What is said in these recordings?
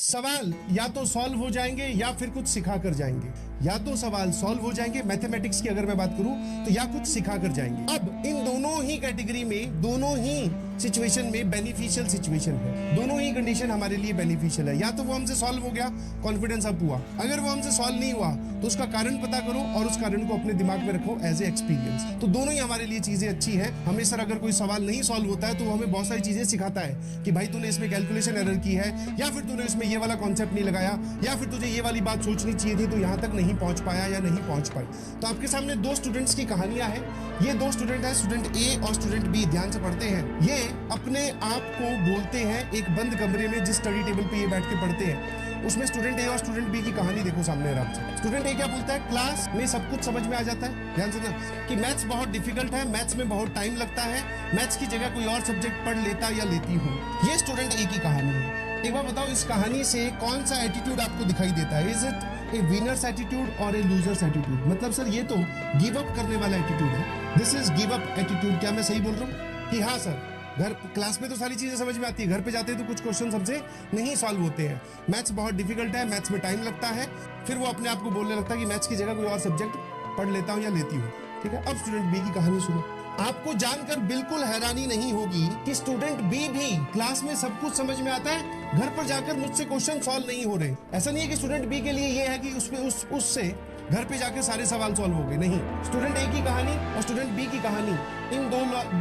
सवाल या तो सॉल्व हो जाएंगे या फिर कुछ सिखा कर जाएंगे। या तो सवाल सॉल्व हो जाएंगे, मैथमेटिक्स की अगर मैं बात करूं तो, या कुछ सिखा कर जाएंगे। अब इन दोनों ही कैटेगरी में, दोनों ही सिचुएशन में बेनिफिशियल सिचुएशन है। दोनों ही कंडीशन हमारे लिए बेनिफिशियल है। या तो वो हमसे सॉल्व हो गया, कॉन्फिडेंस अप हुआ। अगर वो हमसे सॉल्व नहीं हुआ तो उसका कारण पता करो और उस कारण को अपने दिमाग में रखो एज ए एक्सपीरियंस। तो दोनों ही हमारे लिए चीजें अच्छी हैं। हमें सर अगर कोई सवाल नहीं सॉल्व होता है तो वो हमें बहुत सारी चीजें सिखाता है कि भाई तूने इसमें कैलकुलेशन एरर की है, या फिर तूने इसमें ये वाला कॉन्सेप्ट नहीं लगाया, या फिर तुझे ये वाली बात सोचनी चाहिए थी, तो यहाँ तक नहीं पहुंच पाया या नहीं पहुंच पाई। तो आपके सामने दो स्टूडेंट्स की कहानियां हैं। ये दो स्टूडेंट हैं, स्टूडेंट ए और स्टूडेंट बी। ध्यान से पढ़ते हैं। ये अपने आप को बोलते हैं एक बंद कमरे में, जिस स्टडी टेबल पे ये बैठ के पढ़ते हैं उसमें स्टूडेंट ए और स्टूडेंट बी की कहानी देखो सामने आराम से। स्टूडेंट ए क्या बोलता है, क्लास में सब कुछ समझ में आ जाता है। ध्यान से ना, कि मैथ्स बहुत डिफिकल्ट है, मैथ्स में बहुत टाइम लगता है, मैथ्स की जगह कोई और सब्जेक्ट पढ़ लेता या लेती हूँ। ये स्टूडेंट ए की कहानी है। एक बार बताओ, इस कहानी से कौन सा एटीट्यूड आपको दिखाई देता है? Is it A winners attitude और ए लूजर्स एटीट्यूड? मतलब सर ये तो गिव अप करने वाला एटीट्यूड है। This is give up attitude. क्या मैं सही बोल रहा हूँ कि हाँ सर, घर क्लास में तो सारी चीजें समझ में आती है, घर पे जाते हैं तो कुछ क्वेश्चन हमसे नहीं सॉल्व होते हैं, मैथ्स बहुत डिफिकल्ट है, मैथ्स में टाइम लगता है, फिर वो अपने आप को बोलने लगता है कि मैथ्स की जगह कोई और सब्जेक्ट पढ़ लेता हूँ या लेती हूँ। ठीक है, अब स्टूडेंट बी की कहानी सुनो। आपको जानकर बिल्कुल हैरानी नहीं होगी कि स्टूडेंट बी भी क्लास में सब कुछ समझ में आता है, घर पर जाकर मुझसे क्वेश्चन सॉल्व नहीं हो रहे। ऐसा नहीं है कि स्टूडेंट बी के लिए ये है कि उससे घर पे जाकर सारे सवाल सॉल्व हो गए, नहीं। स्टूडेंट ए की कहानी और स्टूडेंट बी की कहानी इन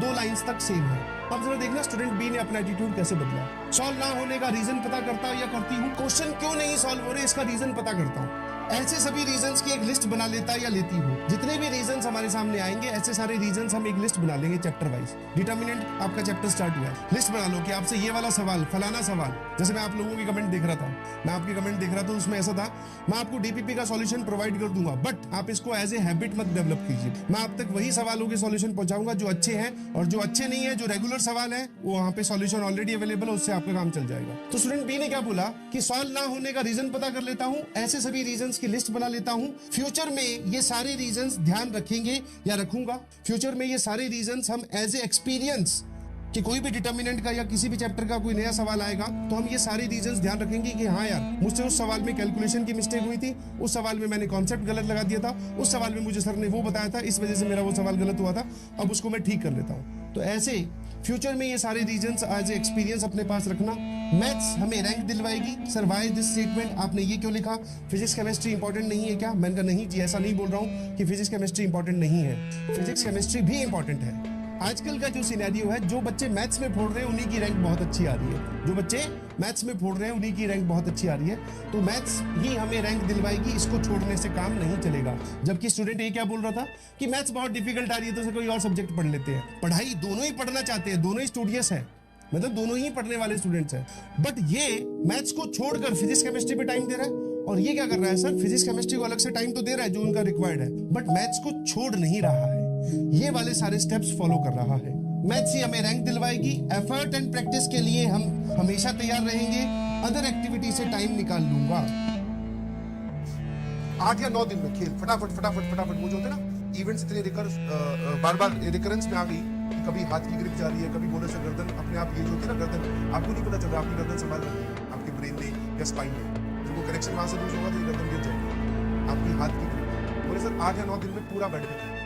दो लाइंस तक सेम है। अब जरा देखना स्टूडेंट बी ने अपना एटीट्यूड कैसे बदला। सॉल्व ना होने का रीजन पता करता या करती हूँ, क्वेश्चन क्यों नहीं सॉल्व हो रहे इसका रीजन पता करता हूँ। ऐसे सभी रीजंस की एक लिस्ट बना लेता या लेती हूँ। जितने भी रीजंस हमारे सामने आएंगे, ऐसे सारे रीजंस हम एक लिस्ट बना लेंगे चैप्टर वाइज। डिटर्मिनेंट आपका चैप्टर स्टार्ट हुआ है, लिस्ट बना लो कि आपसे ये वाला सवाल, फलाना सवाल। जैसे मैं आप लोगों की कमेंट देख रहा था, मैं आपकी कमेंट देख रहा था, उसमें ऐसा था, मैं आपको डीपीपी का सॉल्यूशन प्रोवाइड कर दूंगा, बट आप इसको एज ए हैबिट मत डेवलप कीजिए। मैं आप तक वही सवालों के सॉल्यूशन पहुंचाऊंगा जो अच्छे हैं, और जो अच्छे नहीं है, जो रेगुलर सवाल है, वो वहां पे सॉल्यूशन ऑलरेडी अवेलेबल है, उससे आपका काम चल जाएगा। तो स्टूडेंट बी ने क्या बोला कि सॉल्व ना होने का रीजन पता कर लेता हूँ, ऐसे सभी रीजंस की लिस्ट बना लेता हूँ। फ्यूचर में ये सारे रीजंस ध्यान रखेंगे या रखूंगा। फ्यूचर में ये सारे रीजंस हम एज ए एक्सपीरियंस कि कोई भी डिटर्मिनेंट का या किसी भी चैप्टर का कोई नया सवाल आएगा तो हम ये सारे रीजंस ध्यान रखेंगे कि हाँ यार, मुझसे उस सवाल में कैलकुलेशन की मिस्टेक हुई थी, उस सवाल में मैंने कॉन्सेप्ट गलत लगा दिया था, उस सवाल में मुझे सर ने वो बताया था, इस वजह से मेरा वो सवाल गलत हुआ था, अब उसको मैं ठीक कर लेता हूँ। तो ऐसे फ्यूचर में ये सारे रीजंस एज ए एक्सपीरियंस अपने पास रखना। मैथ्स हमें रैंक दिलवाएगी। सर व्हाई दिस स्टेटमेंट, आपने ये क्यों लिखा, फिजिक्स केमिस्ट्री इंपॉर्टेंट नहीं है क्या? मैंने कहा नहीं जी, ऐसा नहीं बोल रहा हूँ कि फिजिक्स केमिस्ट्री इंपॉर्टेंट नहीं है, फिजिक्स केमिस्ट्री भी इंपॉर्टेंट है। आजकल का जो सिनेरियो है, जो बच्चे मैथ्स में फोड़ रहे हैं उन्हीं की रैंक बहुत अच्छी आ रही है। जो बच्चे मैथ्स में फोड़ रहे हैं उन्हीं की रैंक बहुत अच्छी आ रही है। तो मैथ्स ही हमें रैंक दिलवाएगी, इसको छोड़ने से काम नहीं चलेगा। जबकि स्टूडेंट ये क्या बोल रहा था कि मैथ्स बहुत डिफिकल्ट आ रही है तो कोई और सब्जेक्ट पढ़ लेते हैं। पढ़ाई दोनों ही पढ़ना चाहते हैं, दोनों ही स्टूडियस है, मतलब दोनों ही पढ़ने वाले स्टूडेंट्स हैं। बट ये मैथ्स को छोड़कर फिजिक्स केमिस्ट्री पे टाइम दे रहा है, और ये क्या कर रहा है सर, फिजिक्स केमिस्ट्री को अलग से टाइम तो दे रहा है जो उनका रिक्वायर्ड है, बट मैथ्स को छोड़ नहीं रहा है। ये वाले सारे स्टेप्स फॉलो कर रहा है। मैथ्स ही हमें रैंक दिलवाएगी। एफर्ट एंड प्रैक्टिस के लिए हम हमेशा तैयार रहेंगे। अदर एक्टिविटी से टाइम निकाल लूंगा। 8 या 9 दिन में खेल फटाफट फटाफट फटाफट, वो जो होते हैं ना इवेंट्स, इतने बार बार रिकरेंस में आ गई कि कभी हाथ की ग्रिप जा रही है, कभी बोले से गर्दन अपने आप, ये जो होती है ना गर्दन, आपको नहीं पता चल रहा, आपकी गर्दन संभाल रही है आपके ब्रेन ने या स्पाइन ने, जब वो कनेक्शन वहां से लूज होगा तो ये गर्दन गिर जाएगी। आपकी हाथ की ग्रिप, बोले सर 8 या 9 दिन में पूरा बैठ के